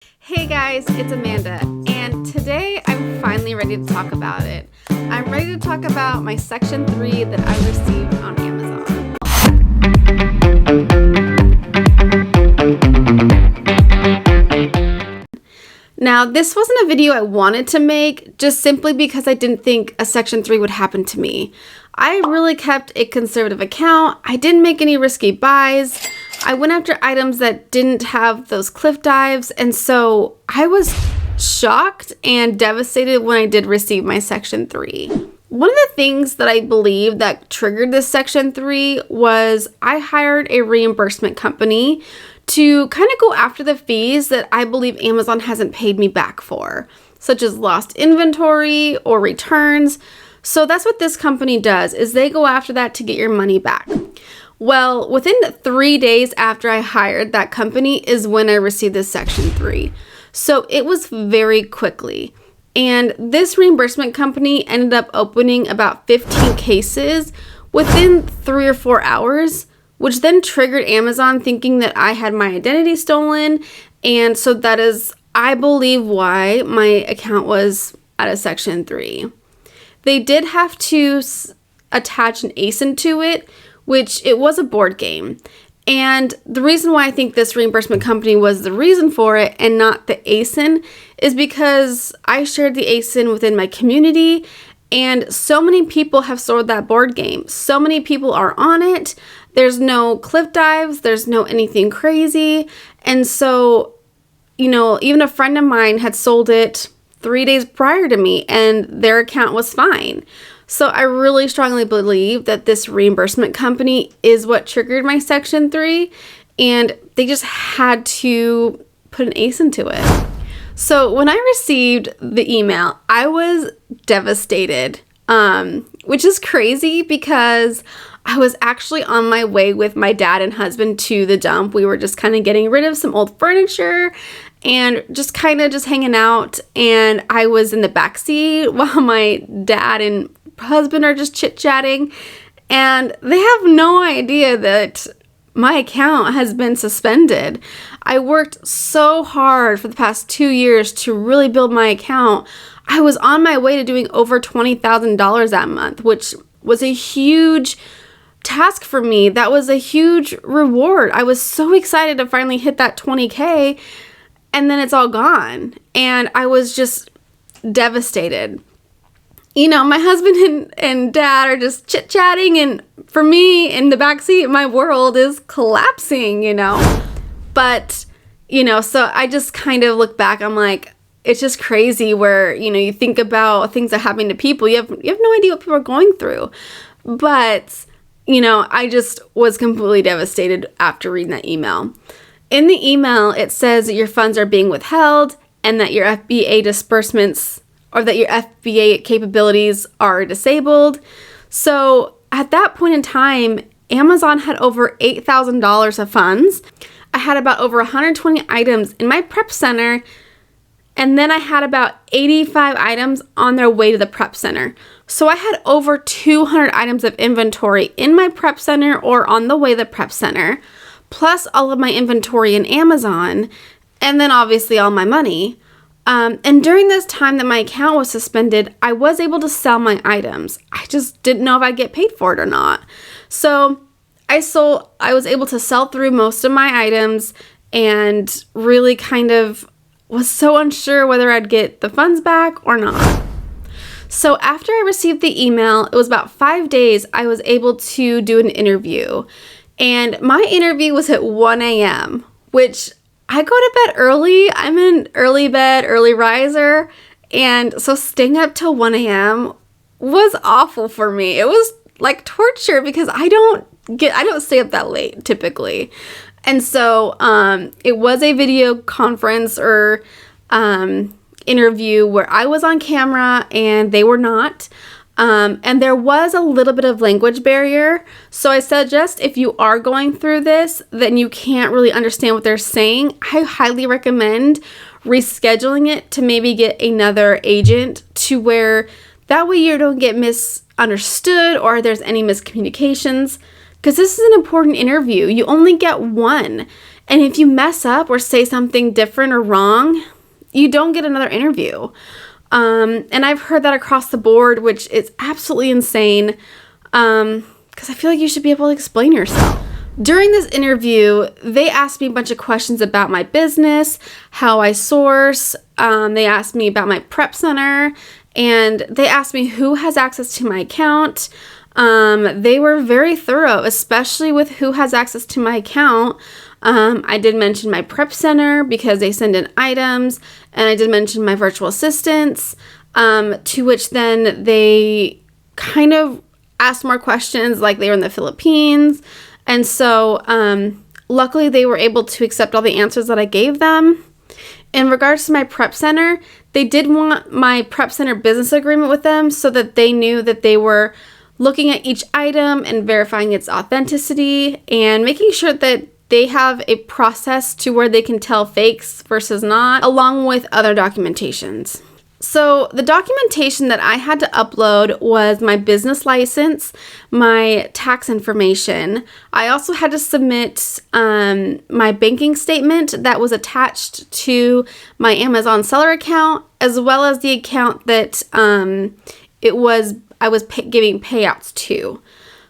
Hey guys, it's Amanda, and today I'm finally ready to talk about it. I'm ready to talk about my Section 3 that I received on Amazon. Now, this wasn't a video I wanted to make, just simply because I didn't think a Section 3 would happen to me. I really kept a conservative account. I didn't make any risky buys. I went after items that didn't have those cliff dives, and so I was shocked and devastated when I did receive my Section 3. One of the things that I believe that triggered this Section 3 was I hired a reimbursement company to kind of go after the fees that I believe Amazon hasn't paid me back for, such as lost inventory or returns. So that's what this company does, is they go after that to get your money back. Well, within 3 days after I hired that company is when I received this Section 3. So it was very quickly. And this reimbursement company ended up opening about 15 cases within 3 or 4 hours, which then triggered Amazon thinking that I had my identity stolen. And so that is, I believe, why my account was at a Section 3. They did have to attach an ASIN to it, which it was a board game. And the reason why I think this reimbursement company was the reason for it and not the ASIN is because I shared the ASIN within my community, and so many people have sold that board game. So many people are on it. There's no cliff dives. There's no anything crazy. And so, even a friend of mine had sold it 3 days prior to me and their account was fine. So I really strongly believe that this reimbursement company is what triggered my Section 3, and they just had to put an ASIN to it. So when I received the email, I was devastated, which is crazy because I was actually on my way with my dad and husband to the dump. We were just kind of getting rid of some old furniture and just hanging out. And I was in the backseat while my dad and husband are just chit-chatting. And they have no idea that my account has been suspended. I worked so hard for the past 2 years to really build my account. I was on my way to doing over $20,000 that month, which was a huge task for me. That was a huge reward. I was so excited to finally hit that 20K, and then it's all gone. And I was just devastated. My husband and dad are just chit-chatting, and for me, in the backseat, my world is collapsing, But, so I just kind of look back, I'm like, it's just crazy where, you think about things that happen to people. You have no idea what people are going through. But, I just was completely devastated after reading that email. In the email, it says that your funds are being withheld and that your FBA disbursements or that your FBA capabilities are disabled. So at that point in time, Amazon had over $8,000 of funds. I had about over 120 items in my prep center, and then I had about 85 items on their way to the prep center. So I had over 200 items of inventory in my prep center or on the way to the prep center, plus all of my inventory in Amazon, and then obviously all my money. And during this time that my account was suspended, I was able to sell my items. I just didn't know if I'd get paid for it or not. So I was able to sell through most of my items and really kind of was so unsure whether I'd get the funds back or not. So after I received the email, it was about 5 days, I was able to do an interview. And my interview was at 1 a.m., which I go to bed early. I'm an early bed, early riser. And so staying up till 1 a.m. was awful for me. It was like torture because I don't stay up that late typically. And so it was a video conference or interview where I was on camera and they were not. And there was a little bit of language barrier. So I suggest if you are going through this, then you can't really understand what they're saying, I highly recommend rescheduling it to maybe get another agent to where that way you don't get misunderstood or there's any miscommunications. Because this is an important interview. You only get one. And if you mess up or say something different or wrong, you don't get another interview. And I've heard that across the board, which is absolutely insane. Because I feel like you should be able to explain yourself. During this interview, they asked me a bunch of questions about my business, how I source. They asked me about my prep center, and they asked me who has access to my account. They were very thorough, especially with who has access to my account. I did mention my prep center because they send in items, and I did mention my virtual assistants, to which then they kind of asked more questions, like they were in the Philippines. And so luckily they were able to accept all the answers that I gave them. In regards to my prep center, they did want my prep center business agreement with them so that they knew that they were looking at each item and verifying its authenticity and making sure that they have a process to where they can tell fakes versus not, along with other documentations. So the documentation that I had to upload was my business license, my tax information. I also had to submit my banking statement that was attached to my Amazon seller account, as well as the account that I was giving payouts to.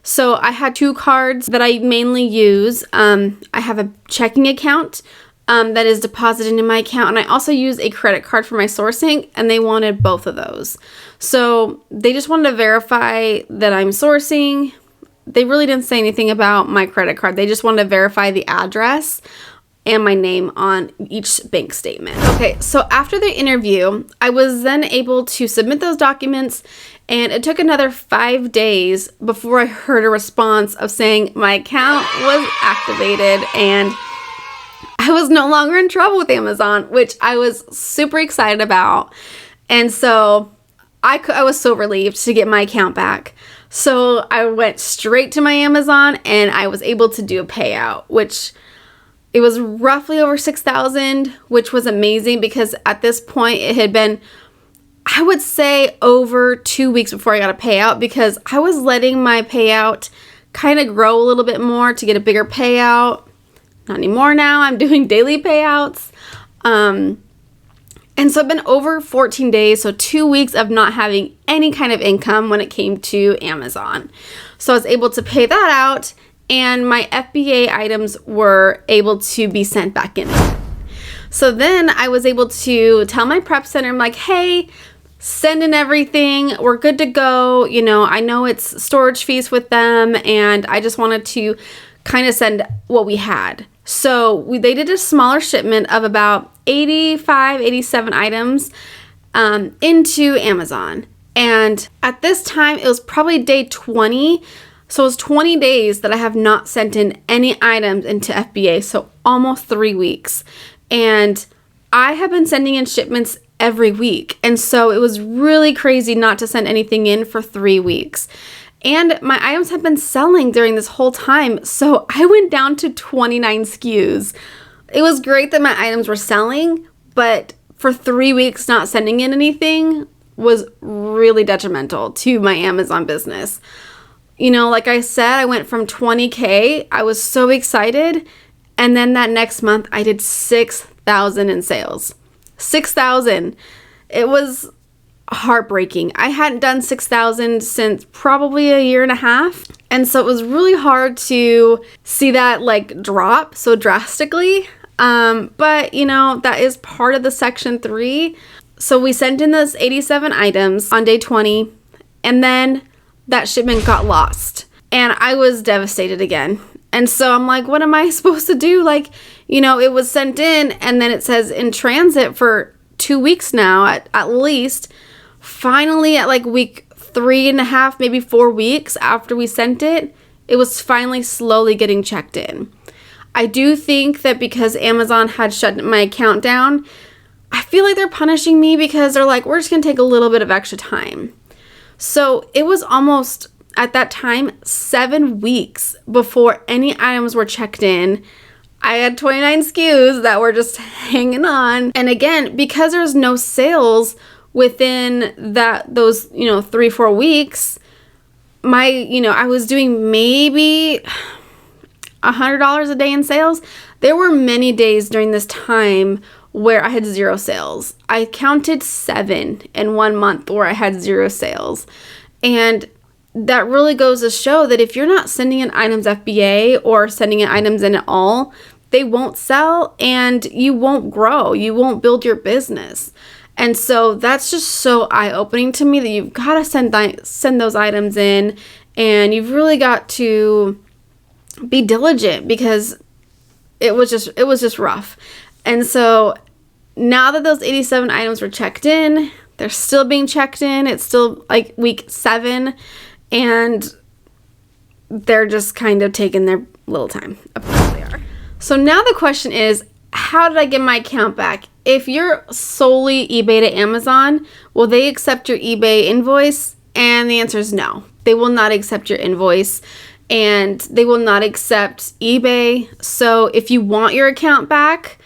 So I had 2 cards that I mainly use. I have a checking account that is deposited in my account, and I also use a credit card for my sourcing, and they wanted both of those. So they just wanted to verify that I'm sourcing. They really didn't say anything about my credit card. They just wanted to verify the address and my name on each bank statement. Okay, so after the interview, I was then able to submit those documents, and it took another 5 days before I heard a response of saying my account was activated and I was no longer in trouble with Amazon, which I was super excited about. And so I was so relieved to get my account back. So I went straight to my Amazon and I was able to do a payout, which it was roughly over $6,000, which was amazing because at this point it had been, I would say, over 2 weeks before I got a payout because I was letting my payout kind of grow a little bit more to get a bigger payout. Not anymore now. I'm doing daily payouts. And so it's been over 14 days, so 2 weeks of not having any kind of income when it came to Amazon. So I was able to pay that out, and my FBA items were able to be sent back in. So then I was able to tell my prep center, I'm like, hey, send in everything. We're good to go. You know, I know it's storage fees with them, and I just wanted to kind of send what we had. So they did a smaller shipment of about 85, 87 items into Amazon. And at this time, it was probably day 20. So it was 20 days that I have not sent in any items into FBA. So almost 3 weeks. And I have been sending in shipments every week. And so it was really crazy not to send anything in for 3 weeks. And my items have been selling during this whole time. So I went down to 29 SKUs. It was great that my items were selling, but for 3 weeks not sending in anything was really detrimental to my Amazon business. You know, like I said, I went from 20K. I was so excited. And then that next month I did 6,000 in sales. 6,000. It was heartbreaking. I hadn't done 6,000 since probably a year and a half. And so it was really hard to see that like drop so drastically. But you know, that is part of the section 3. So we sent in those 87 items on day 20, and then that shipment got lost. And I was devastated again. And so I'm like, what am I supposed to do? Like, you know, it was sent in and then it says in transit for 2 weeks now at least. Finally, at like week 3.5, maybe 4 weeks after we sent it, it was finally slowly getting checked in. I do think that because Amazon had shut my account down, I feel like they're punishing me because they're like, we're just going to take a little bit of extra time. So it was almost, at that time, 7 weeks before any items were checked in. I had 29 SKUs that were just hanging on. And again, because there's no sales within those 3-4 weeks, I was doing maybe $100 a day in sales. There were many days during this time where I had 0 sales. I counted 7 in 1 month where I had 0 sales. And that really goes to show that if you're not sending in items FBA or sending in items in at all, they won't sell and you won't grow. You won't build your business. And so that's just so eye-opening to me that you've got to send those items in, and you've really got to be diligent because it was just rough. And so now that those 87 items were checked in, they're still being checked in. It's still like week 7, and they're just kind of taking their little time. Of course they are. So now the question is, how did I get my account back? If you're solely eBay to Amazon, will they accept your eBay invoice? And the answer is no. They will not accept your invoice, and they will not accept eBay. So if you want your account back,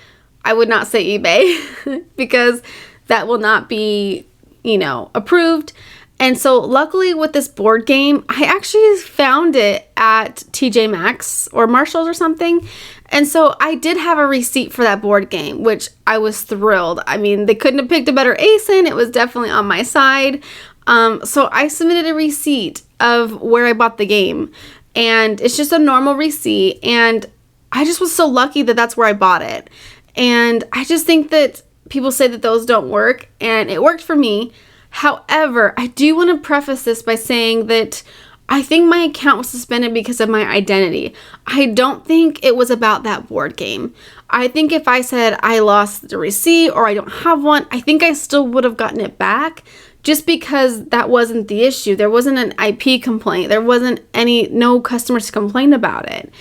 I would not say eBay because that will not be, approved. And so luckily with this board game, I actually found it at TJ Maxx or Marshall's or something. And so I did have a receipt for that board game, which I was thrilled. I mean, they couldn't have picked a better ASIN. It was definitely on my side. So I submitted a receipt of where I bought the game, and it's just a normal receipt. And I just was so lucky that that's where I bought it. And I just think that people say that those don't work, and it worked for me. However, I do want to preface this by saying that I think my account was suspended because of my identity. I don't think it was about that board game. I think if I said I lost the receipt or I don't have one, I think I still would have gotten it back just because that wasn't the issue. There wasn't an IP complaint. There wasn't no customers to complain about it.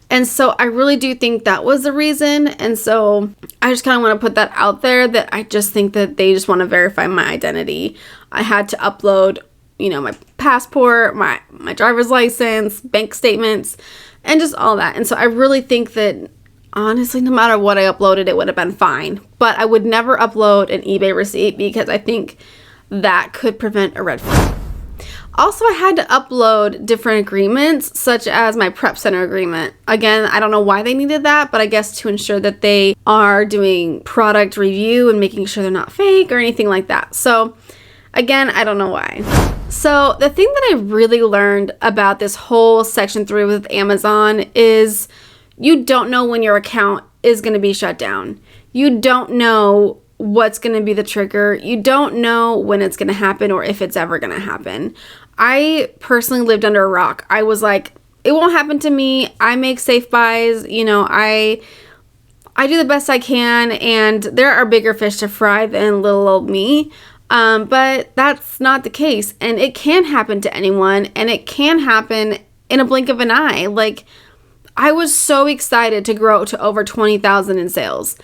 And so I really do think that was the reason. And so I just kind of want to put that out there, that I just think that they just want to verify my identity. I had to upload, my passport, my driver's license, bank statements, and just all that. And so I really think that honestly, no matter what I uploaded, it would have been fine. But I would never upload an eBay receipt because I think that could prevent a red flag. Also, I had to upload different agreements, such as my prep center agreement. Again, I don't know why they needed that, but I guess to ensure that they are doing product review and making sure they're not fake or anything like that. So again, I don't know why. So the thing that I really learned about this whole Section 3 with Amazon is you don't know when your account is going to be shut down. You don't know what's going to be the trigger. You don't know when it's going to happen or if it's ever going to happen. I personally lived under a rock. I was like, it won't happen to me. I make safe buys. I do the best I can, and there are bigger fish to fry than little old me. But that's not the case, and it can happen to anyone, and it can happen in a blink of an eye. Like, I was so excited to grow to over 20,000 in sales,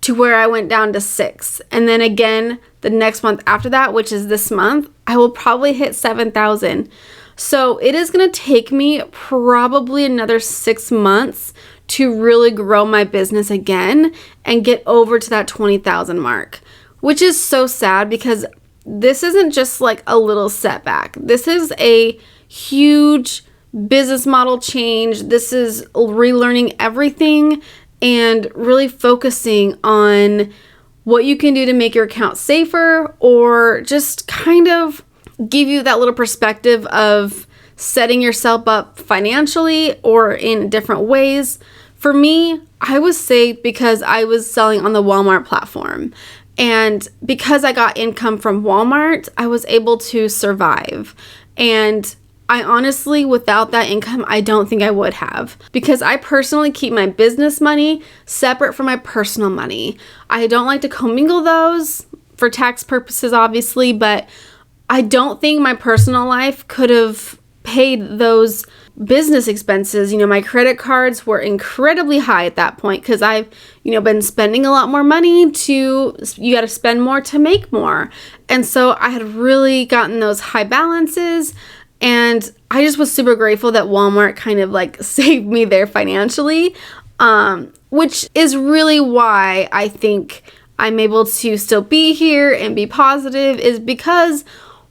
to where I went down to 6. And then again, the next month after that, which is this month, I will probably hit 7,000. So it is going to take me probably another 6 months to really grow my business again and get over to that 20,000 mark, which is so sad because this isn't just like a little setback. This is a huge business model change. This is relearning everything and really focusing on what you can do to make your account safer, or just kind of give you that little perspective of setting yourself up financially or in different ways. For me, I was saved because I was selling on the Walmart platform. And because I got income from Walmart, I was able to survive. And I honestly, without that income, I don't think I would have, because I personally keep my business money separate from my personal money. I don't like to commingle those for tax purposes, obviously, but I don't think my personal life could have paid those business expenses. My credit cards were incredibly high at that point because I've, been spending a lot more money you got to spend more to make more. And so I had really gotten those high balances. And I just was super grateful that Walmart kind of like saved me there financially, which is really why I think I'm able to still be here and be positive, is because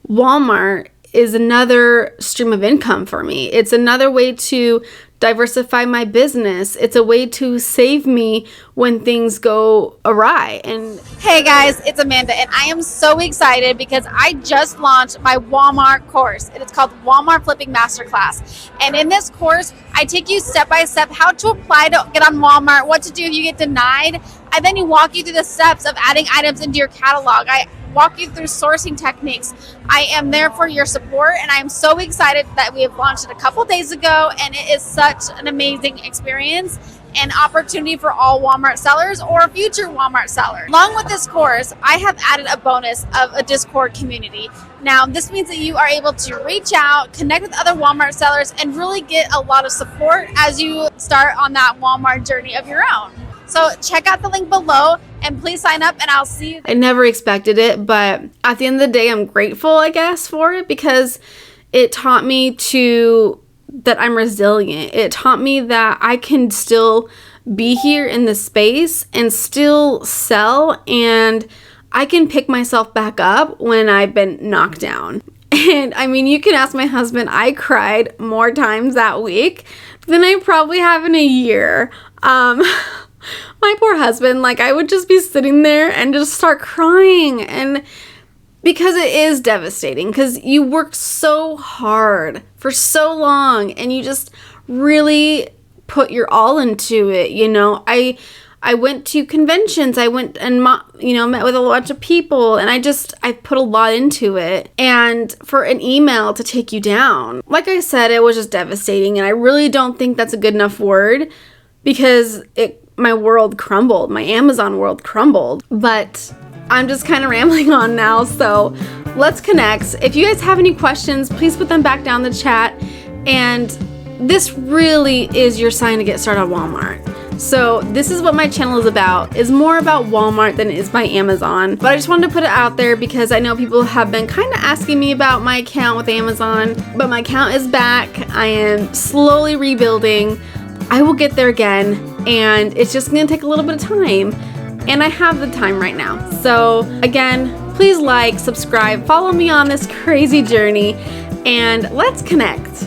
Walmart is another stream of income for me. It's another way to diversify my business. It's a way to save me when things go awry. And hey guys, it's Amanda, and I am so excited because I just launched my Walmart course. It's called Walmart Flipping Masterclass. And in this course, I take you step by step how to apply to get on Walmart, what to do if you get denied. I then walk you through the steps of adding items into your catalog. I walk you through sourcing techniques. I am there for your support, and I am so excited that we have launched it a couple days ago, and it is such an amazing experience and opportunity for all Walmart sellers or future Walmart sellers. Along with this course, I have added a bonus of a Discord community. Now, this means that you are able to reach out, connect with other Walmart sellers, and really get a lot of support as you start on that Walmart journey of your own. So check out the link below and please sign up, and I'll see you. I never expected it, but at the end of the day, I'm grateful, I guess, for it because it taught me that I'm resilient. It taught me that I can still be here in the space and still sell, and I can pick myself back up when I've been knocked down. And I mean, you can ask my husband, I cried more times that week than I probably have in a year. My poor husband, like I would just be sitting there and just start crying, and because it is devastating because you worked so hard for so long and you just really put your all into it. You know, I went to conventions, I went and met with a bunch of people, and I put a lot into it, and for an email to take you down, like I said, it was just devastating, and I really don't think that's a good enough word because my world crumbled. My Amazon world crumbled. But I'm just kind of rambling on now, so let's connect. If you guys have any questions, please put them back down in the chat. And this really is your sign to get started on Walmart. So this is what my channel is about. It's more about Walmart than it is my Amazon. But I just wanted to put it out there because I know people have been kind of asking me about my account with Amazon. But my account is back. I am slowly rebuilding. I will get there again, and it's just gonna take a little bit of time, and I have the time right now. So again, please like, subscribe, follow me on this crazy journey, and let's connect.